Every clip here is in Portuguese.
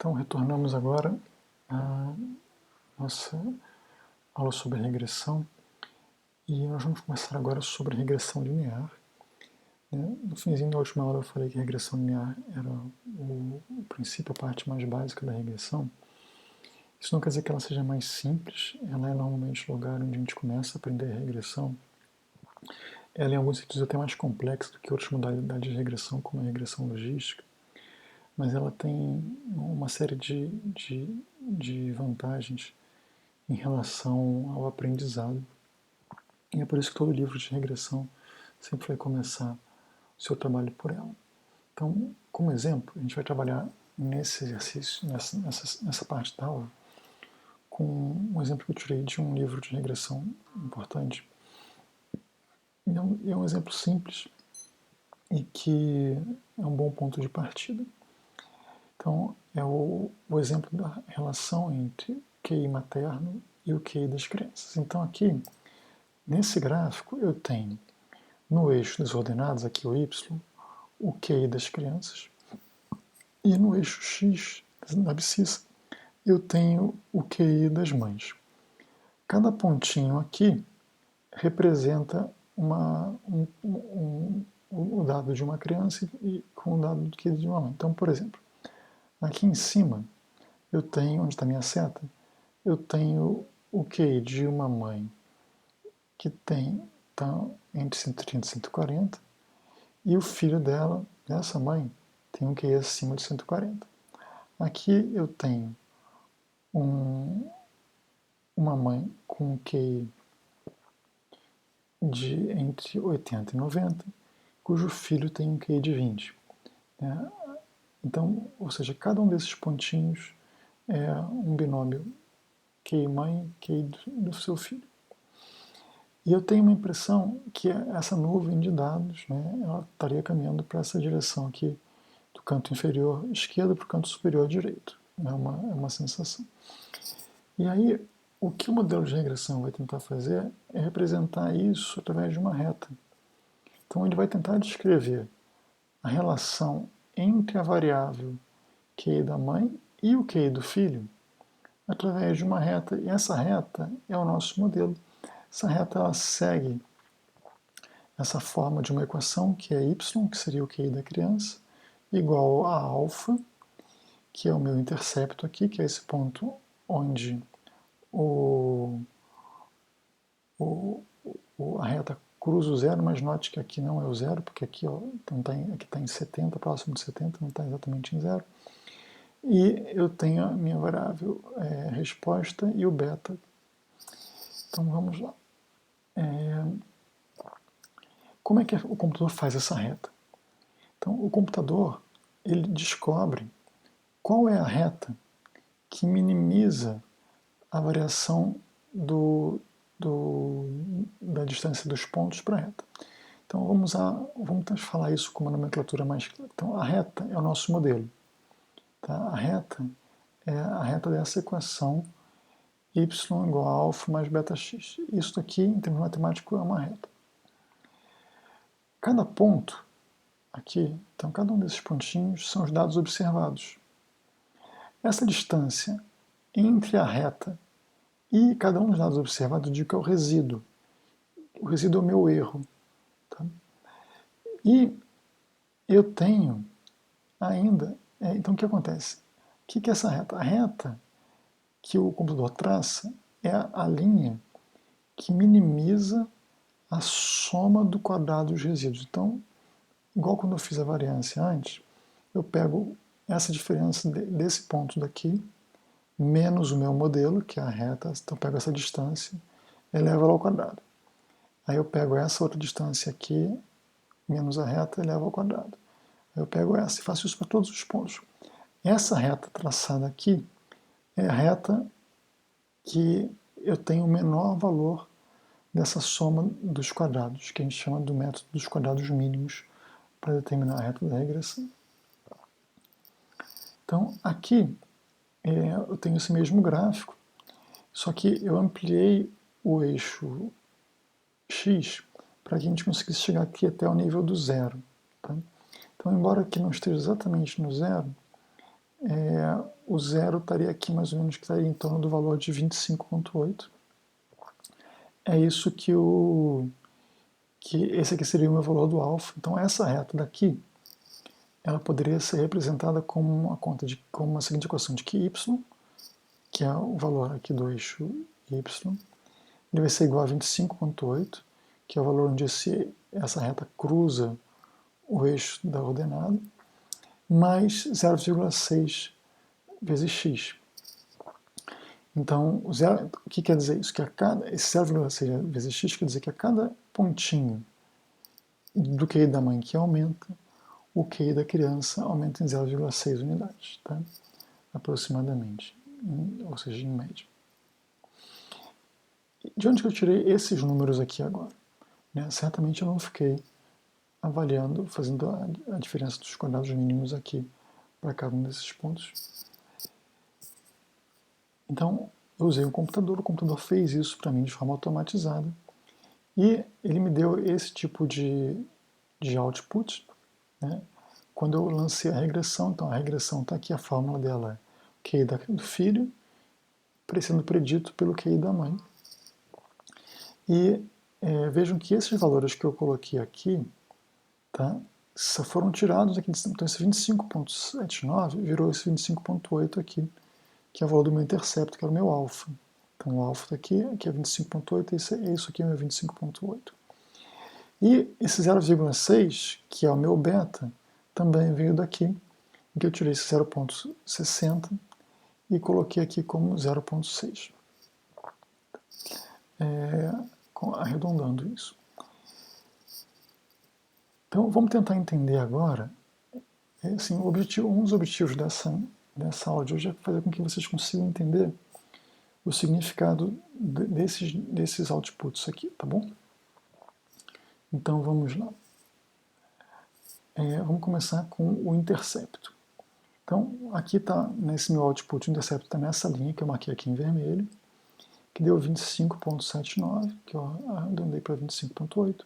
Então, retornamos agora à nossa aula sobre regressão e nós vamos começar agora sobre regressão linear. No finzinho da última aula eu falei que regressão linear era o princípio, a parte mais básica da regressão. Isso não quer dizer que ela seja mais simples, ela é normalmente o lugar onde a gente começa a aprender a regressão. Ela, em alguns sentidos, é até mais complexa do que outras modalidades de regressão, como a regressão logística, mas ela tem uma série de vantagens em relação ao aprendizado. E é por isso que todo livro de regressão sempre vai começar o seu trabalho por ela. Então, como exemplo, a gente vai trabalhar nesse exercício, nessa parte da aula, com um exemplo que eu tirei de um livro de regressão importante. É um exemplo simples e que é um bom ponto de partida. Então, é o exemplo da relação entre o QI materno e o QI das crianças. Então, aqui, nesse gráfico, eu tenho no eixo das ordenadas, aqui o Y, o QI das crianças, e no eixo X da abscissa, eu tenho o QI das mães. Cada pontinho aqui representa o dado de uma criança e com o dado do QI de uma mãe. Então, por exemplo, aqui em cima, eu tenho, onde está a minha seta, eu tenho o QI de uma mãe que está entre 130 e 140, e o filho dela, dessa mãe, tem um QI acima de 140. Aqui eu tenho uma mãe com um QI de entre 80 e 90, cujo filho tem um QI de 20. Né? Então, ou seja, cada um desses pontinhos é um binômio QI mãe, QI do seu filho. E eu tenho uma impressão que essa nuvem de dados, né, ela estaria caminhando para essa direção aqui, do canto inferior esquerdo para o canto superior direito. É uma sensação. E aí, o que o modelo de regressão vai tentar fazer é representar isso através de uma reta. Então, ele vai tentar descrever a relação entre a variável QI da mãe e o QI do filho através de uma reta. E essa reta é o nosso modelo. Essa reta ela segue essa forma de uma equação que é y, que seria o QI da criança, igual a alfa, que é o meu intercepto aqui, que é esse ponto onde a reta cruza o zero, mas note que aqui não é o zero, porque aqui está em 70, próximo de 70, não está exatamente em zero. E eu tenho a minha variável resposta e o beta. Então vamos lá. Como é que o computador faz essa reta? Então o computador ele descobre qual é a reta que minimiza a variação da distância dos pontos para a reta. Então vamos falar isso com uma nomenclatura mais clara. Então a reta é o nosso modelo. Tá? A reta é a reta dessa equação y igual a alfa mais beta-x. Isso aqui, em termos matemáticos, é uma reta. Cada ponto aqui, então cada um desses pontinhos são os dados observados. Essa distância entre a reta e cada um dos dados observados, eu digo que é o resíduo. O resíduo é o meu erro. Tá? E eu tenho ainda... então o que acontece? O que é essa reta? A reta que o computador traça é a linha que minimiza a soma do quadrado dos resíduos. Então, igual quando eu fiz a variância antes, eu pego essa diferença desse ponto daqui, menos o meu modelo, que é a reta, então eu pego essa distância, elevo ela ao quadrado. Aí eu pego essa outra distância aqui, menos a reta, elevo ao quadrado. Aí eu pego essa e faço isso para todos os pontos. Essa reta traçada aqui é a reta que eu tenho o menor valor dessa soma dos quadrados, que a gente chama do método dos quadrados mínimos para determinar a reta da regressão. Então, aqui eu tenho esse mesmo gráfico, só que eu ampliei o eixo x para que a gente conseguisse chegar aqui até o nível do zero. Tá? Então, embora aqui não esteja exatamente no zero, o zero estaria aqui mais ou menos, que estaria em torno do valor de 25,8. É isso que esse aqui seria o meu valor do alfa. Então essa reta daqui, ela poderia ser representada como como uma seguinte equação de que y, que é o valor aqui do eixo y, ele vai ser igual a 25,8, que é o valor onde essa reta cruza o eixo da ordenada, mais 0,6 vezes x. Então, o que quer dizer isso? Que esse 0,6 vezes x quer dizer que a cada pontinho do QI da mãe que aumenta, o QI da criança aumenta em 0,6 unidades, tá? Aproximadamente, ou seja, em média. De onde que eu tirei esses números aqui agora? Né? Certamente eu não fiquei avaliando, fazendo a diferença dos coordenados mínimos aqui para cada um desses pontos. Então, eu usei o computador fez isso para mim de forma automatizada, e ele me deu esse tipo de output, né? Quando eu lancei a regressão. Então a regressão está aqui, a fórmula dela é QI do filho, sendo predito pelo QI da mãe. E vejam que esses valores que eu coloquei aqui, tá, foram tirados aqui. Então esse 25,79 virou esse 25,8 aqui, que é o valor do meu intercepto, que era o meu alfa. Então o alfa está aqui é 25,8, e isso aqui é o meu 25,8. E esse 0,6, que é o meu beta, também veio daqui, em que eu tirei esse 0,60 e coloquei aqui como 0,6, arredondando isso. Então vamos tentar entender agora, assim, um dos objetivos dessa aula de hoje é fazer com que vocês consigam entender o significado desses outputs aqui, tá bom? Então vamos lá. Vamos começar com o intercepto. Então aqui está, nesse meu output, o intercepto está nessa linha que eu marquei aqui em vermelho, que deu 25,79, que eu arredondei para 25,8.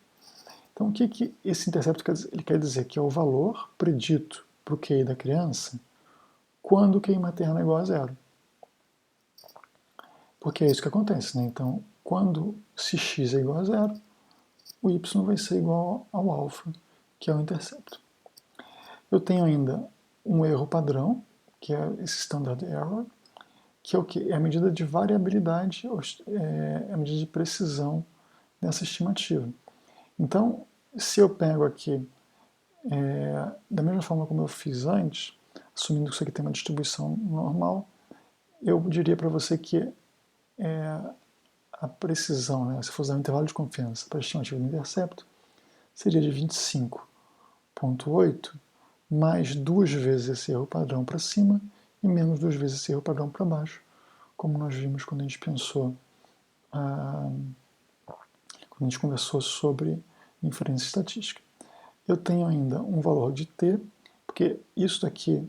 Então o que esse intercepto quer dizer? Ele quer dizer que é o valor predito para o QI da criança quando o QI materno é igual a zero. Porque é isso que acontece, né? Então, quando se x é igual a zero, o y vai ser igual ao alfa, que é o intercepto. Eu tenho ainda um erro padrão, que é esse standard error, que é o que? É a medida de variabilidade, é a medida de precisão dessa estimativa. Então, se eu pego aqui, da mesma forma como eu fiz antes, assumindo que isso aqui tem uma distribuição normal, eu diria para você que a precisão, né, se for usar o intervalo de confiança para a estimativa do intercepto, seria de 25,8 mais 2 vezes esse erro padrão para cima e menos 2 vezes esse erro padrão para baixo, como nós vimos quando a gente pensou, quando a gente conversou sobre inferência estatística. Eu tenho ainda um valor de t, porque isso daqui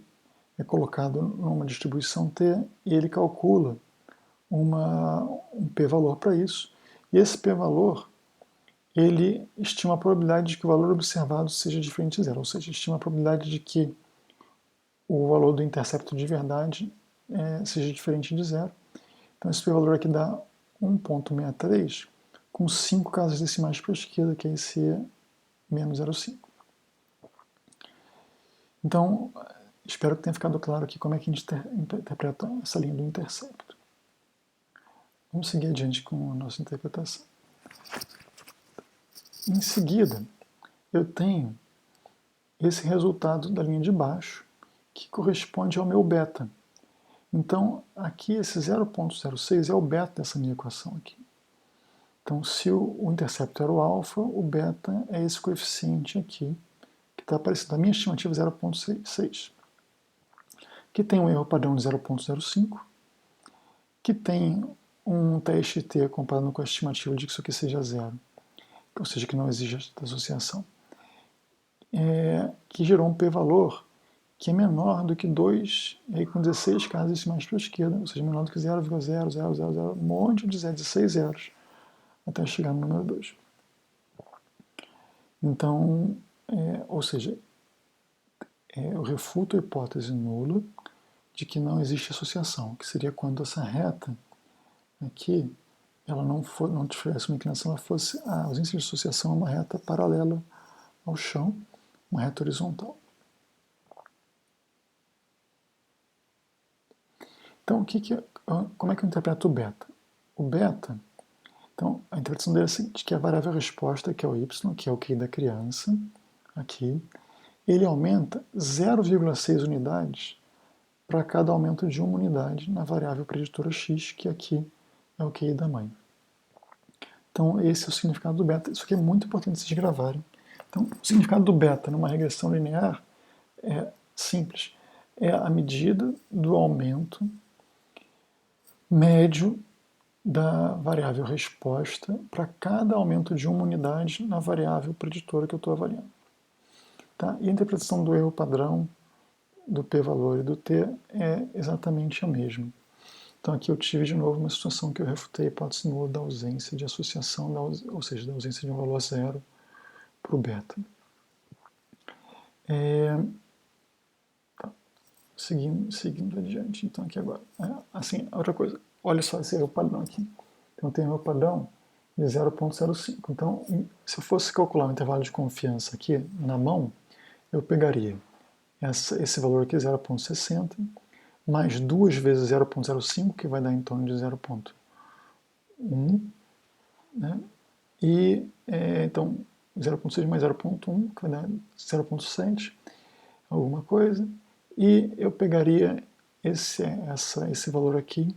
é colocado numa distribuição t e ele calcula um p-valor para isso, e esse p-valor ele estima a probabilidade de que o valor observado seja diferente de zero, ou seja, estima a probabilidade de que o valor do intercepto de verdade seja diferente de zero. Então esse p-valor aqui dá 1,63 com 5 casas decimais para a esquerda, que é esse menos 0,5. Então, espero que tenha ficado claro aqui como é que a gente interpreta essa linha do intercepto. Vamos seguir adiante com a nossa interpretação. Em seguida, eu tenho esse resultado da linha de baixo, que corresponde ao meu beta. Então, aqui esse 0,06 é o beta dessa minha equação aqui. Então, se o intercepto era o alfa, o beta é esse coeficiente aqui, que está aparecendo. A minha estimativa é 0,6, que tem um erro padrão de 0,05, que tem um TST comparado com a estimativa de que isso aqui seja zero, ou seja, que não exige esta associação, que gerou um p-valor que é menor do que 2, aí com 16 casas decimais para a esquerda, ou seja, menor do que 0,0000, um monte de 16 zeros, até chegar no número 2. Então, ou seja, eu refuto a hipótese nula de que não existe associação, que seria quando essa reta aqui, ela não tivesse uma inclinação, ela fosse a ausência de associação a uma reta paralela ao chão, uma reta horizontal. Então, como é que eu interpreto o beta? O beta, então, a interpretação dele é a seguinte, que a variável resposta, que é o y, que é o QI da criança, aqui, ele aumenta 0,6 unidades para cada aumento de uma unidade na variável preditora x, que aqui é o QI da mãe. Então, esse é o significado do beta. Isso aqui é muito importante vocês gravarem. Então, o significado do beta numa regressão linear é simples. É a medida do aumento médio da variável resposta para cada aumento de uma unidade na variável preditora que eu estou avaliando. Tá? E a interpretação do erro padrão, do p-valor e do t é exatamente a mesma. Então aqui eu tive de novo uma situação que eu refutei a hipótese nula da ausência de associação, ou seja, da ausência de um valor zero para o beta. Tá. Seguindo adiante, então aqui agora. Assim, outra coisa, olha só esse erro padrão aqui. Então tem um erro padrão de 0,05. Então, se eu fosse calcular o intervalo de confiança aqui na mão, eu pegaria esse valor aqui, 0,60, mais 2 vezes 0,05, que vai dar em torno de 0,1, né? E, então, 0,6 mais 0,1, que vai dar 0,7, alguma coisa, e eu pegaria esse valor aqui,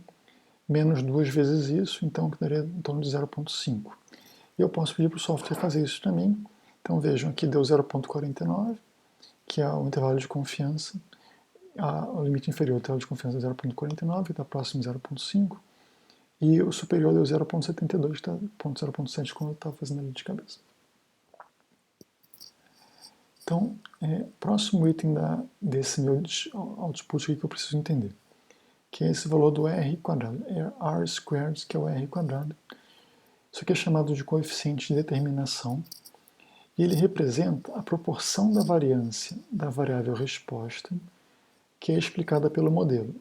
menos 2 vezes isso, então que daria em torno de 0,5. E eu posso pedir para o software fazer isso também. Então vejam, aqui deu 0,49, que é o intervalo de confiança, o limite inferior do intervalo de confiança é 0,49, que está próximo de 0,5, e o superior deu 0,72, está 0,7 quando eu estava fazendo ali de cabeça. Então, próximo item desse meu output aqui que eu preciso entender, que é esse valor do r quadrado, é r squared, que é o r quadrado. Isso aqui é chamado de coeficiente de determinação, e ele representa a proporção da variância da variável resposta, que é explicada pelo modelo,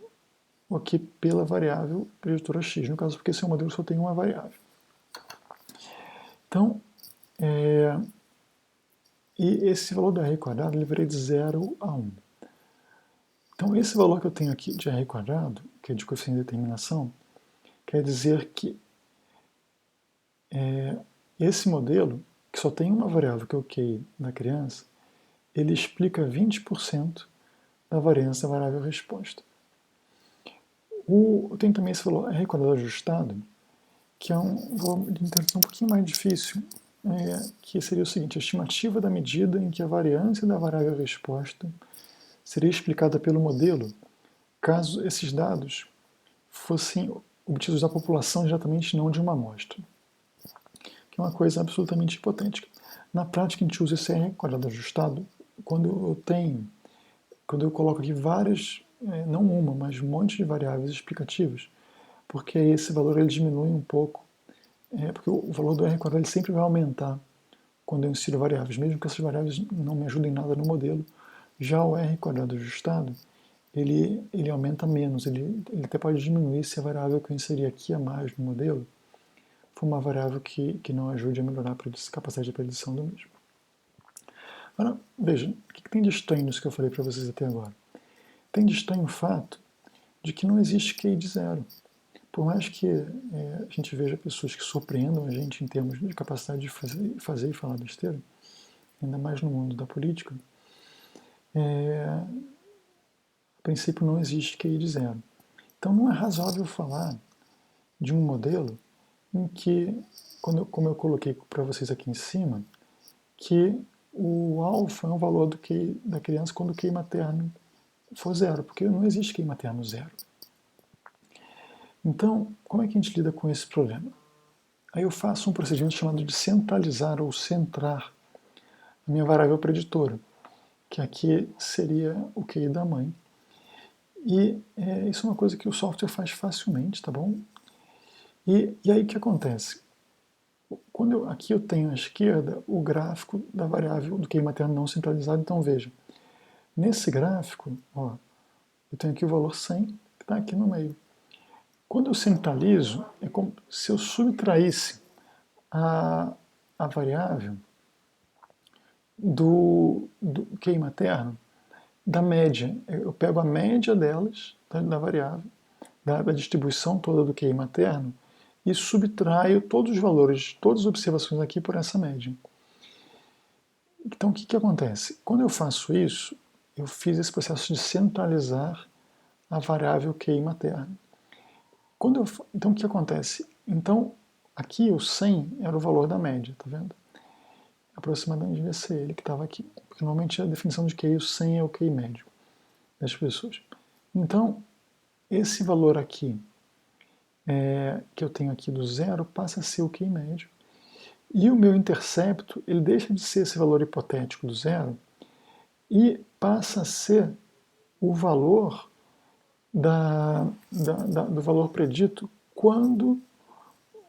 ou aqui pela variável preditora x, no caso porque esse modelo só tem uma variável. Então, e esse valor do r quadrado ele varia de 0 a 1. Então, esse valor que eu tenho aqui de r quadrado, que é de coeficiente de determinação, quer dizer que esse modelo, que só tem uma variável, que é o QI da criança, ele explica 20% da variância da variável resposta. Tem também esse valor R quadrado ajustado, que é um valor de interpretação um pouquinho mais difícil, que seria o seguinte: a estimativa da medida em que a variância da variável resposta seria explicada pelo modelo, caso esses dados fossem obtidos da população diretamente, não de uma amostra, que é uma coisa absolutamente hipotética. Na prática, a gente usa esse R quadrado ajustado quando eu coloco aqui várias, não uma, mas um monte de variáveis explicativas, porque aí esse valor ele diminui um pouco, porque o valor do R quadrado ele sempre vai aumentar quando eu insiro variáveis, mesmo que essas variáveis não me ajudem nada no modelo. Já o R quadrado ajustado, ele aumenta menos, ele até pode diminuir se a variável que eu inseri aqui a mais no modelo for uma variável que não ajude a melhorar a capacidade de predição do mesmo. Agora, veja, o que tem de estranho nisso que eu falei para vocês até agora? Tem de estranho o fato de que não existe QI de zero. Por mais que a gente veja pessoas que surpreendam a gente em termos de capacidade de fazer e falar besteira, ainda mais no mundo da política, a princípio não existe QI de zero. Então não é razoável falar de um modelo em que, como eu coloquei para vocês aqui em cima, que o alfa é um valor do QI da criança quando o QI materno for zero, porque não existe QI materno zero. Então, como é que a gente lida com esse problema? Aí eu faço um procedimento chamado de centralizar ou centrar a minha variável preditora, que aqui seria o QI da mãe. E isso é uma coisa que o software faz facilmente, tá bom? E aí o que acontece? Aqui eu tenho à esquerda o gráfico da variável do QI materno não centralizado, então veja, nesse gráfico, ó, Eu tenho aqui o valor 100, que está aqui no meio. Quando eu centralizo, é como se eu subtraísse a variável do QI materno da média. Eu pego a média delas, da variável, da distribuição toda do QI materno, e subtraio todos os valores, todas as observações aqui por essa média. Então, o que acontece? Quando eu faço isso, eu fiz esse processo de centralizar a variável QI materno. Então, o que acontece? Então, aqui o 100 era o valor da média, tá vendo? Aproximadamente devia ser ele que estava aqui. Porque normalmente a definição de QI, o 100 é o QI médio das pessoas. Então, esse valor aqui, que eu tenho aqui do zero, passa a ser o QI médio. E o meu intercepto, ele deixa de ser esse valor hipotético do zero e passa a ser o valor do valor predito quando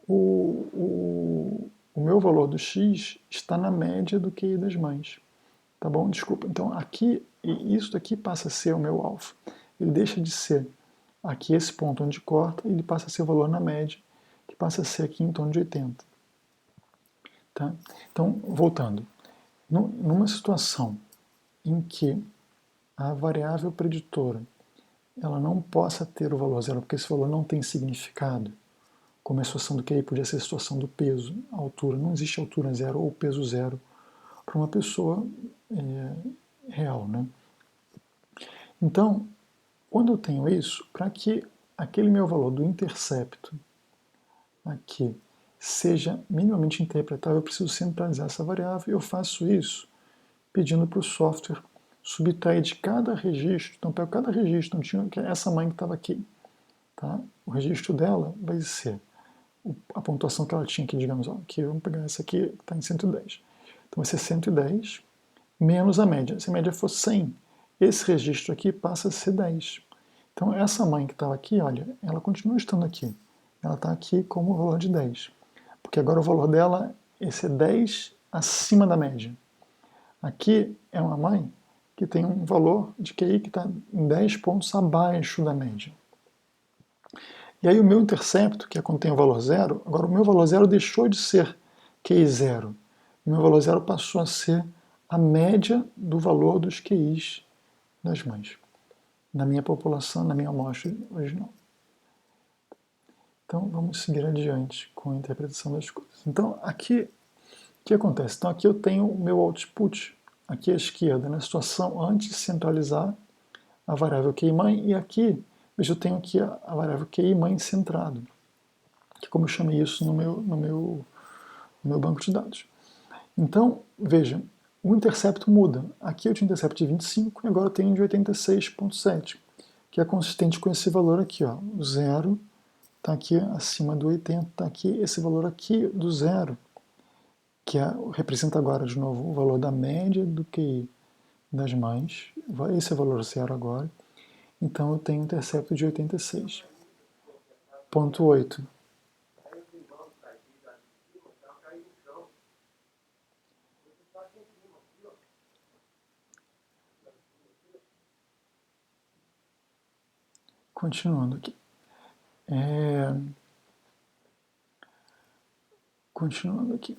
o meu valor do x está na média do QI das mães. Tá bom? Desculpa. Então, aqui, isso daqui passa a ser o meu alfa. Ele deixa de ser aqui esse ponto onde corta, ele passa a ser o valor na média, que passa a ser aqui em torno de 80. Tá? Então, voltando. Numa situação em que a variável preditora ela não possa ter o valor zero, porque esse valor não tem significado, como a situação do QI podia ser a situação do peso, a altura. Não existe altura zero ou peso zero para uma pessoa real. Né? Então, quando eu tenho isso, para que aquele meu valor do intercepto aqui seja minimamente interpretável, eu preciso centralizar essa variável e eu faço isso pedindo para o software subtrair de cada registro. Então, eu pego cada registro, não tinha, que é essa mãe que estava aqui. Tá? O registro dela vai ser a pontuação que ela tinha aqui, digamos, ó, aqui, vamos pegar essa aqui, que está em 110. Então vai ser 110 menos a média. Se a média for 100, esse registro aqui passa a ser 10. Então essa mãe que estava aqui, olha, ela continua estando aqui. Ela está aqui como o valor de 10. Porque agora o valor dela, esse é 10 acima da média. Aqui é uma mãe que tem um valor de QI que está em 10 pontos abaixo da média. E aí o meu intercepto, que é quando tem o valor zero, agora o meu valor zero deixou de ser QI zero. O meu valor zero passou a ser a média do valor dos QIs das mães, na minha população, na minha amostra original. Então vamos seguir adiante com a interpretação das coisas. Então aqui, o que acontece? Então aqui eu tenho o meu output, aqui à esquerda, na situação antes de centralizar a variável QI mãe, e aqui, veja, eu tenho aqui a variável QI mãe centrado, que é como eu chamei isso no meu banco de dados. Então, veja, o intercepto muda. Aqui eu tinha intercepto de 25 e agora eu tenho de 86,7, que é consistente com esse valor aqui. Ó. O zero está aqui acima do 80, está aqui esse valor aqui do zero, que representa agora, de novo, o valor da média do QI das mães. Esse é o valor zero agora. Então eu tenho um intercepto de 86,8. Continuando aqui. Continuando aqui.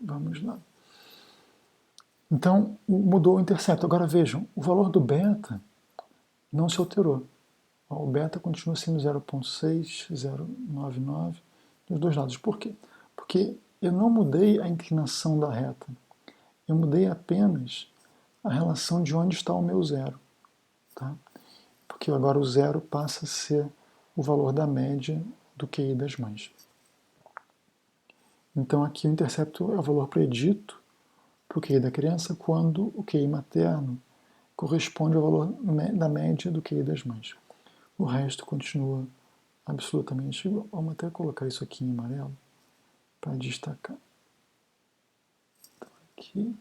Vamos lá. Então, mudou o intercepto. Agora vejam, o valor do beta não se alterou. O beta continua sendo 0,6, 0,99 dos dois lados. Por quê? Porque eu não mudei a inclinação da reta. Eu mudei apenas a relação de onde está o meu zero. Tá? Porque agora o zero passa a ser o valor da média do QI das mães. Então aqui o intercepto é o valor predito para o QI da criança quando o QI materno corresponde ao valor da média do QI das mães. O resto continua absolutamente igual. Vamos até colocar isso aqui em amarelo para destacar. Então, aqui.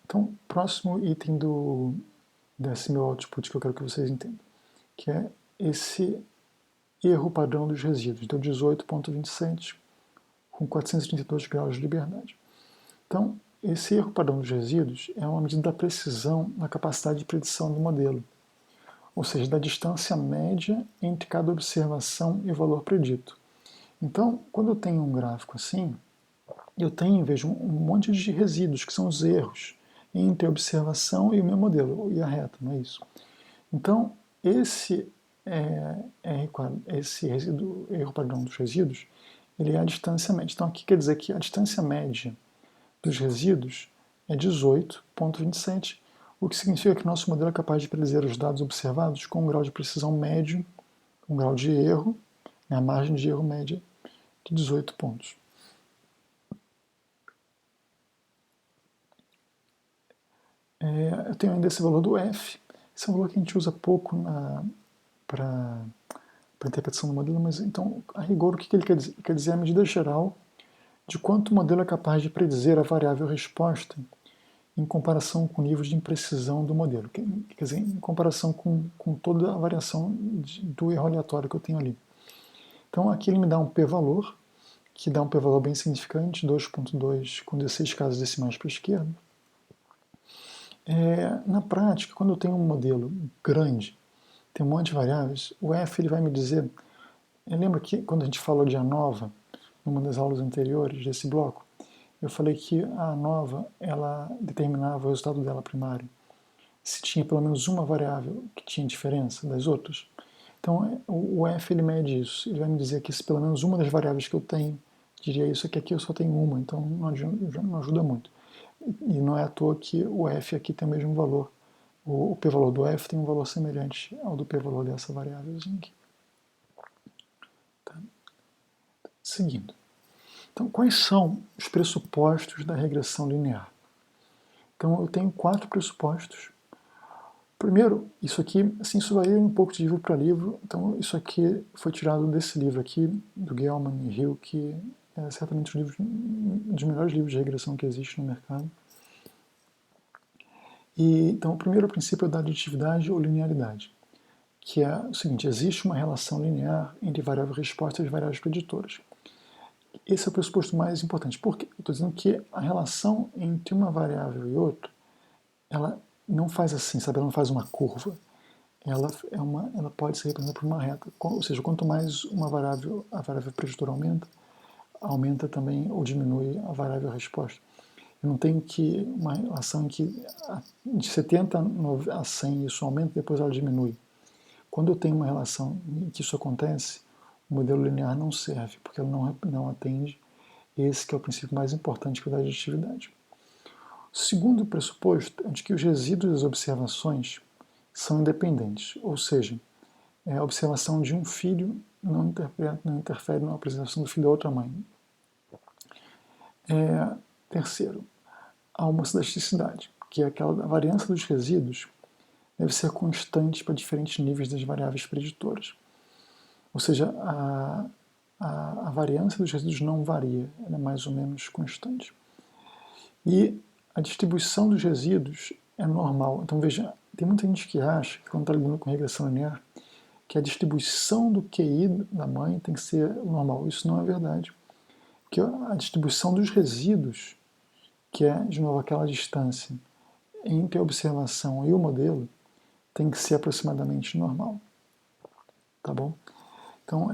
Então, próximo item desse meu output que eu quero que vocês entendam, que é esse erro padrão dos resíduos. Então, 18,27, com 432 graus de liberdade. Então, esse erro padrão dos resíduos é uma medida da precisão na capacidade de predição do modelo, ou seja, da distância média entre cada observação e o valor predito. Então, quando eu tenho um gráfico assim, eu vejo um monte de resíduos, que são os erros entre a observação e o meu modelo, e a reta, não é isso? Então, esse resíduo, erro padrão dos resíduos, ele é a distância média. Então, aqui quer dizer que a distância média dos resíduos é 18,27, o que significa que nosso modelo é capaz de predizer os dados observados com um grau de precisão médio, um grau de erro, a margem de erro média de 18 pontos. Eu tenho ainda esse valor do F, esse é um valor que a gente usa pouco para interpretação do modelo, mas então, a rigor, o que ele quer dizer? Ele quer dizer a medida geral de quanto o modelo é capaz de predizer a variável resposta em comparação com o nível de imprecisão do modelo, quer dizer, em comparação com toda a variação do erro aleatório que eu tenho ali. Então, aqui ele me dá um p-valor, que dá um p-valor bem significante, 2,2 com 16 casas decimais para a esquerda. Na prática, quando eu tenho um modelo grande, tem um monte de variáveis, o F ele vai me dizer... Lembra que quando a gente falou de ANOVA, numa das aulas anteriores desse bloco, eu falei que a ANOVA ela determinava o resultado dela primário, se tinha pelo menos uma variável que tinha diferença das outras. Então, o F ele mede isso, ele vai me dizer que se pelo menos uma das variáveis que eu tenho diria isso, é que aqui eu só tenho uma, então não ajuda muito. E não é à toa que o F aqui tem o mesmo valor. O p-valor do F tem um valor semelhante ao do p-valor dessa variávelzinha aqui. Tá? Seguindo. Então, quais são os pressupostos da regressão linear? Então, eu tenho 4 pressupostos. Primeiro, isso aqui, assim, isso varia um pouco de livro para livro. Então, isso aqui foi tirado desse livro aqui, do Gell-Mann e Hill, que é certamente um dos melhores livros de regressão que existe no mercado. Então, o primeiro princípio é da aditividade ou linearidade, que é o seguinte: existe uma relação linear entre variável resposta e as variáveis preditoras. Esse é o pressuposto mais importante, porque eu estou dizendo que a relação entre uma variável e outra, ela não faz assim, sabe? Ela não faz uma curva. Ela pode ser representada por uma reta. Ou seja, quanto mais a variável preditora aumenta também ou diminui a variável resposta. Eu não tenho uma relação em que de 70 a 100 isso aumenta, depois ela diminui. Quando eu tenho uma relação em que isso acontece, o modelo linear não serve, porque ele não atende esse que é o princípio mais importante que é o da aditividade. O segundo pressuposto é de que os resíduos das observações são independentes, ou seja, a observação de um filho não interfere na observação do filho da outra mãe. Terceiro, a homocidasticidade, que é a variância dos resíduos deve ser constante para diferentes níveis das variáveis preditoras. Ou seja, a variância dos resíduos não varia, ela é mais ou menos constante. E a distribuição dos resíduos é normal. Então, veja, tem muita gente que acha, que quando está lidando com regressão linear, que a distribuição do QI da mãe tem que ser normal. Isso não é verdade. Porque a distribuição dos resíduos, que é, de novo, aquela distância entre a observação e o modelo, tem que ser aproximadamente normal. Tá bom? Então,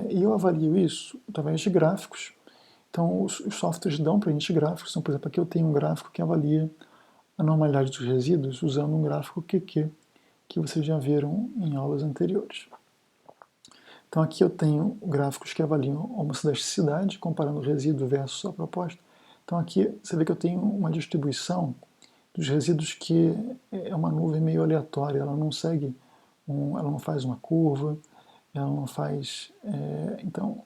eu avalio isso através de gráficos. Então, os softwares dão para a gente gráficos. Então, por exemplo, aqui eu tenho um gráfico que avalia a normalidade dos resíduos usando um gráfico QQ, que vocês já viram em aulas anteriores. Então, aqui eu tenho gráficos que avaliam a homocidasticidade, comparando o resíduo versus a proposta. Então, aqui você vê que eu tenho uma distribuição dos resíduos que é uma nuvem meio aleatória, ela não segue, ela não faz uma curva, ela não faz... então,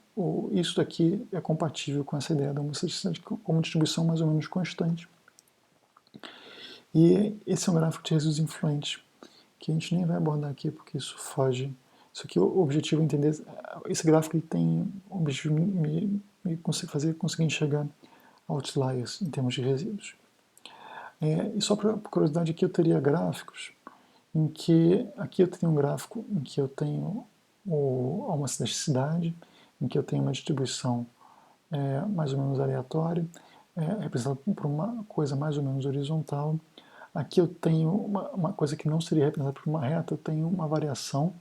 isso daqui é compatível com essa ideia da homocidasticidade como distribuição mais ou menos constante. E esse é um gráfico de resíduos influentes, que a gente nem vai abordar aqui, porque isso foge. Isso aqui, o objetivo é entender... Esse gráfico ele tem o objetivo de me conseguir enxergar outliers em termos de resíduos. E só para curiosidade, aqui eu teria gráficos em que... Aqui eu tenho um gráfico em que eu tenho uma elasticidade, em que eu tenho uma distribuição mais ou menos aleatório, representado por uma coisa mais ou menos horizontal. Aqui eu tenho uma coisa que não seria representada por uma reta, eu tenho uma variação,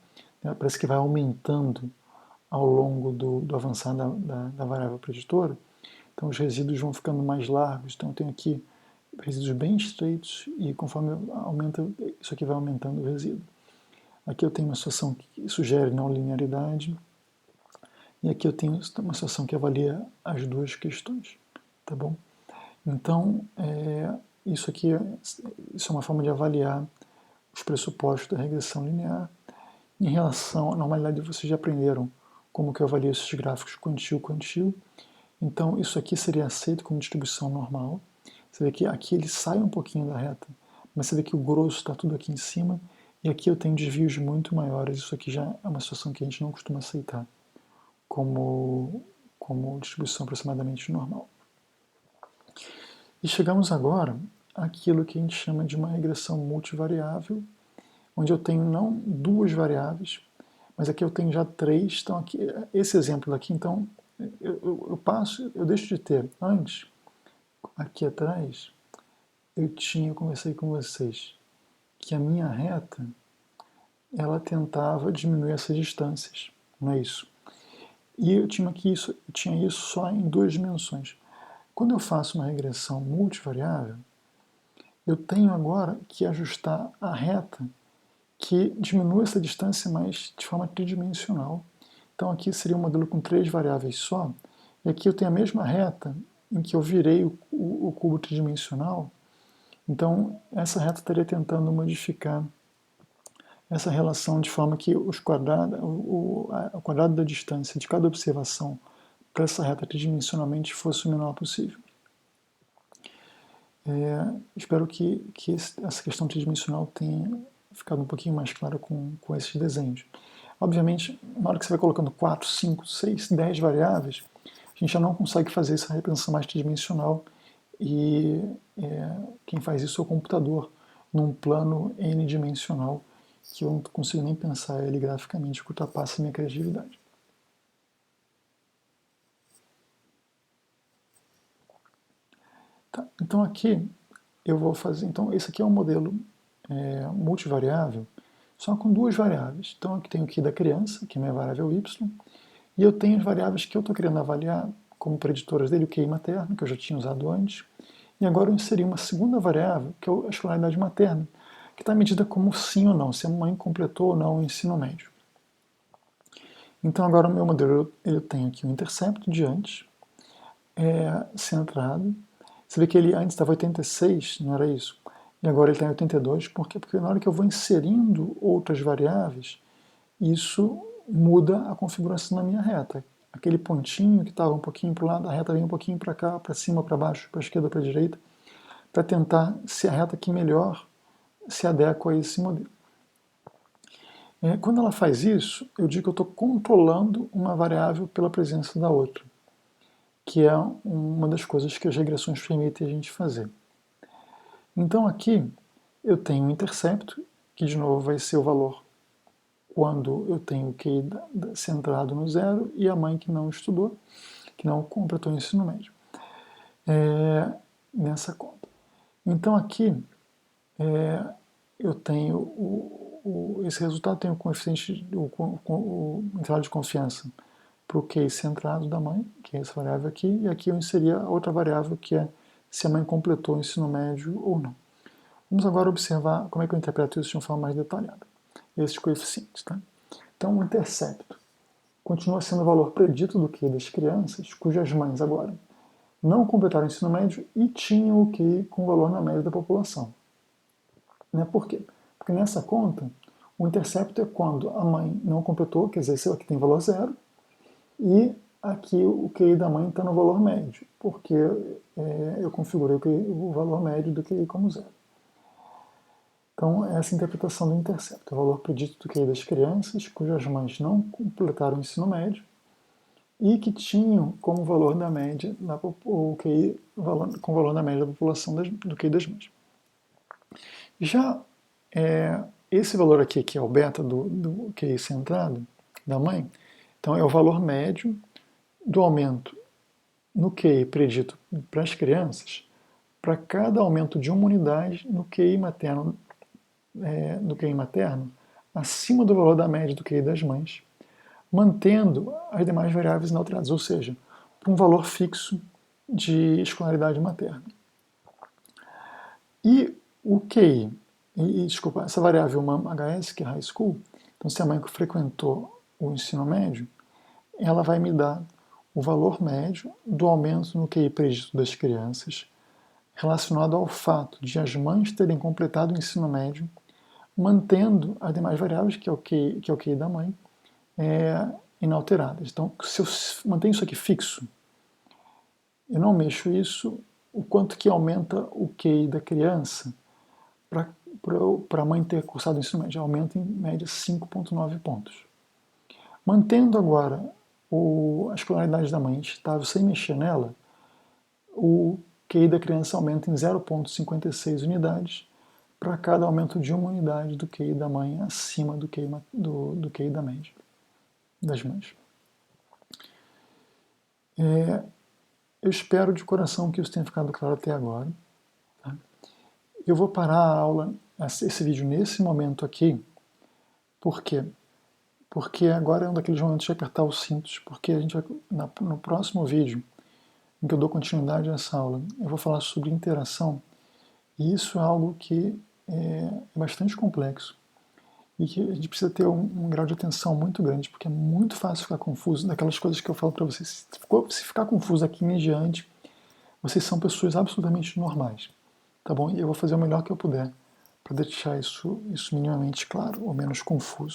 né, parece que vai aumentando ao longo do avançar da variável preditora. Então os resíduos vão ficando mais largos, então eu tenho aqui resíduos bem estreitos e conforme aumenta, isso aqui vai aumentando o resíduo. Aqui eu tenho uma situação que sugere não linearidade, e aqui eu tenho uma situação que avalia as duas questões, tá bom? Então, isso aqui isso é uma forma de avaliar os pressupostos da regressão linear. Em relação à normalidade, vocês já aprenderam como que eu avalio esses gráficos quantio-quantio. Então, isso aqui seria aceito como distribuição normal. Você vê que aqui ele sai um pouquinho da reta, mas você vê que o grosso está tudo aqui em cima, e aqui eu tenho desvios muito maiores. Isso aqui já é uma situação que a gente não costuma aceitar como distribuição aproximadamente normal. E chegamos agora àquilo que a gente chama de uma regressão multivariável, onde eu tenho não duas variáveis, mas aqui eu tenho já três. Então, aqui, esse exemplo daqui, então, eu deixo de ter. Antes, aqui atrás, eu conversei com vocês, que a minha reta, ela tentava diminuir essas distâncias, não é isso? E eu tinha isso só em duas dimensões. Quando eu faço uma regressão multivariável, eu tenho agora que ajustar a reta que diminua essa distância, mas de forma tridimensional. Então aqui seria um modelo com três variáveis só, e aqui eu tenho a mesma reta em que eu virei o cubo tridimensional. Então essa reta estaria tentando modificar essa relação de forma que o quadrado da distância de cada observação para essa reta tridimensionalmente fosse o menor possível. Espero que essa questão tridimensional tenha ficado um pouquinho mais clara com esses desenhos. Obviamente, na hora que você vai colocando 4, 5, 6, 10 variáveis, a gente já não consegue fazer essa representação mais tridimensional, e quem faz isso é o computador, num plano n-dimensional, que eu não consigo nem pensar ele graficamente, que ultrapassa a minha criatividade. Tá, então aqui eu vou fazer, então esse aqui é um modelo multivariável, só com duas variáveis. Então aqui tenho o QI da criança, que é minha variável y, e eu tenho as variáveis que eu estou querendo avaliar como preditoras dele, o QI materno, que eu já tinha usado antes, e agora eu inseri uma segunda variável, que é a escolaridade materna, que está medida como sim ou não, se a mãe completou ou não o ensino médio. Então agora o meu modelo, eu tenho aqui o intercepto de antes, centrado. Você vê que ele antes estava 86, não era isso? E agora ele está em 82, por quê? Porque na hora que eu vou inserindo outras variáveis, isso muda a configuração da minha reta. Aquele pontinho que estava um pouquinho para o lado, a reta vem um pouquinho para cá, para cima, para baixo, para a esquerda, para a direita, para tentar se a reta que melhor se adequa a esse modelo. Quando ela faz isso, eu digo que eu estou controlando uma variável pela presença da outra, que é uma das coisas que as regressões permitem a gente fazer. Então aqui eu tenho um intercepto, que de novo vai ser o valor quando eu tenho o QI centrado no zero, e a mãe que não estudou, que não completou o ensino médio, nessa conta. Então aqui eu tenho esse resultado tem o coeficiente, o intervalo de confiança para o QI centrado da mãe, que é essa variável aqui, e aqui eu inseri a outra variável, que é se a mãe completou o ensino médio ou não. Vamos agora observar como é que eu interpreto isso de uma forma mais detalhada. Esses coeficientes. Tá? Então, o intercepto continua sendo o valor predito do QI das crianças, cujas mães agora não completaram o ensino médio e tinham o QI com valor na média da população. Por quê? Porque nessa conta, o intercepto é quando a mãe não completou, quer dizer, esse aqui tem valor zero, e aqui o QI da mãe está no valor médio, porque eu configurei o valor médio do QI como zero. Então, essa é a interpretação do intercepto, o valor predito do QI das crianças cujas mães não completaram o ensino médio e que tinham como valor da média o QI com valor da média da população do QI das mães. Já esse valor aqui, que é o beta do QI centrado da mãe, então é o valor médio do aumento no QI predito para as crianças, para cada aumento de uma unidade no QI materno, acima do valor da média do QI das mães, mantendo as demais variáveis inalteradas, ou seja, para um valor fixo de escolaridade materna. E o QI, desculpa, essa variável HS, que é High School, então se a mãe frequentou o ensino médio, ela vai me dar o valor médio do aumento no QI predito das crianças, relacionado ao fato de as mães terem completado o ensino médio, mantendo as demais variáveis, que é o QI da mãe, inalteradas. Então, se eu mantenho isso aqui fixo, eu não mexo isso, o quanto que aumenta o QI da criança para a mãe ter cursado o ensino médio, aumenta em média 5,9 pontos. Mantendo agora a escolaridade da mãe estável sem mexer nela, o QI da criança aumenta em 0,56 unidades para cada aumento de uma unidade do QI da mãe acima do QI da média das mães. Eu espero de coração que isso tenha ficado claro até agora. Tá? Eu vou parar a aula, esse vídeo nesse momento aqui. Por quê? Porque agora é um daqueles momentos de apertar os cintos, porque a gente vai, no próximo vídeo, em que eu dou continuidade a essa aula, eu vou falar sobre interação, e isso é algo que é bastante complexo, e que a gente precisa ter um grau de atenção muito grande, porque é muito fácil ficar confuso, daquelas coisas que eu falo para vocês. Se ficar confuso aqui em diante, vocês são pessoas absolutamente normais, tá bom? E eu vou fazer o melhor que eu puder para deixar isso minimamente claro, ou menos confuso.